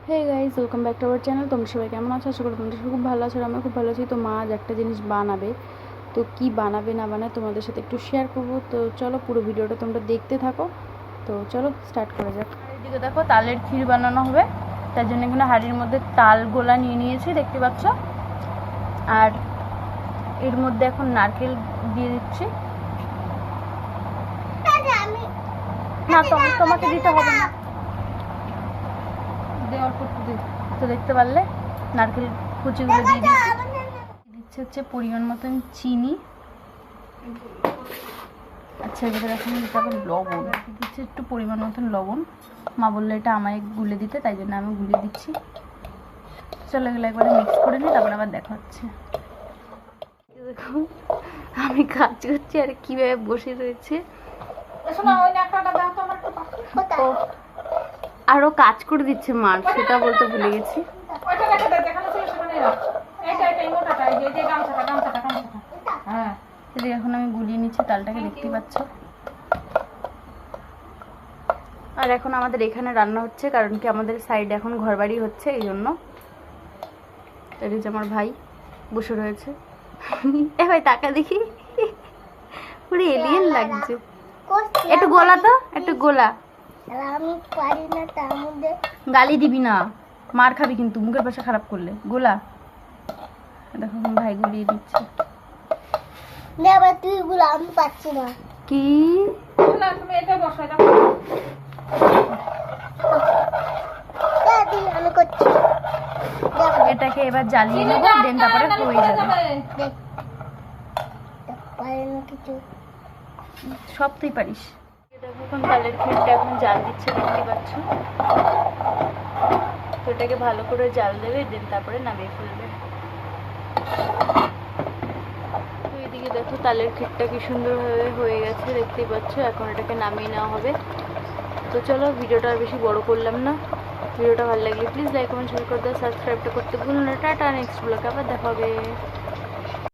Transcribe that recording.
Hey guys, welcome back to our channel. তোমরা সবাই কেমন আছো? আশা করি তোমরা সবাই খুব ভালো আছো আর আমি খুব ভালো আছি। তো মা আজ একটা জিনিস বানাবে, তো কি বানাবে না বানায় তোমাদের সাথে একটু শেয়ার করবো। তো চলো পুরো ভিডিওটা তোমরা দেখতে থাকো। তো চলো স্টার্ট করা যাক। আর এদিকে দেখো তালের ক্ষীর বানানো হবে, তার জন্য এখানে হাঁড়ির মধ্যে তাল গোলা নিয়ে নিয়েছি, দেখতে পাচ্ছ। আর এর মধ্যে এখন নারকেল দিয়ে দিচ্ছি। না তোমাকে দিতে হবে না, অল্প একটু তো দেখতে পারলে নারকেল কুচিগুলো দিয়ে দিচ্ছে হচ্ছে পরিমাণ মতন চিনি। আচ্ছা এবার এখন দিতে হবে লবণ, দিচ্ছে একটু পরিমাণ মতন লবণ। মা বললো এটা আমায় গুলে দিতে, তাই জন্য আমি গুলিয়ে দিচ্ছি। চলো এগুলো একবারে মিক্স করে নিই, তারপর আবার দেখা হচ্ছে। দেখো আমি কাজ করছি আর কিভাবে বসে রয়েছে। আরো কাজ করে দিচ্ছে মার, সেটা বলতে ভুলে গেছি। এখন আমি গুলিয়ে নিচ্ছি তালটাকে, দেখতে পাচ্ছ। আর এখন আমাদের এখানে রান্না হচ্ছে, কারণ কি আমাদের সাইডে এখন ঘরবাড়ি হচ্ছে, এই জন্য। এই যে আমার ভাই বসে রয়েছে। এ ভাই টাকা দেখি, পুরো এলিয়েন লাগছে। একটু গোলা তো, একটু গোলা। আমি পারি না, তার মধ্যে গালি দিবি না, মার খাবি কিন্তু মুখের ভাষা খারাপ করলে। গোলা দেখো ভাই গুলিয়ে দিচ্ছে। তুই গুলো আমি পাচ্ছি না। কি আমি করছি, এটাকে এবার জ্বালিয়ে নেব, দেন তারপরে হয়ে যাবে। কিছু সব তুই পারিস। দেখো এখন তালের ক্ষীরটা এখন জাল দিচ্ছে, দেখতে পাচ্ছ। তো এটাকে ভালো করে জাল দেবে, দেন তারপরে নামিয়ে ফেলবে। তো এদিকে দেখো তালের ক্ষীরটা কি সুন্দরভাবে হয়ে গেছে, দেখতেই পাচ্ছ। এখন এটাকে নামিয়ে নেওয়া হবে। তো চলো ভিডিওটা আর বেশি বড় করলাম না। ভিডিওটা ভালো লাগলে প্লিজ লাইক কমেন্ট শেয়ার করে দাও, সাবস্ক্রাইবটা করতে ভুলো না। টাটা, নেক্সট ব্লগে আবার দেখা হবে।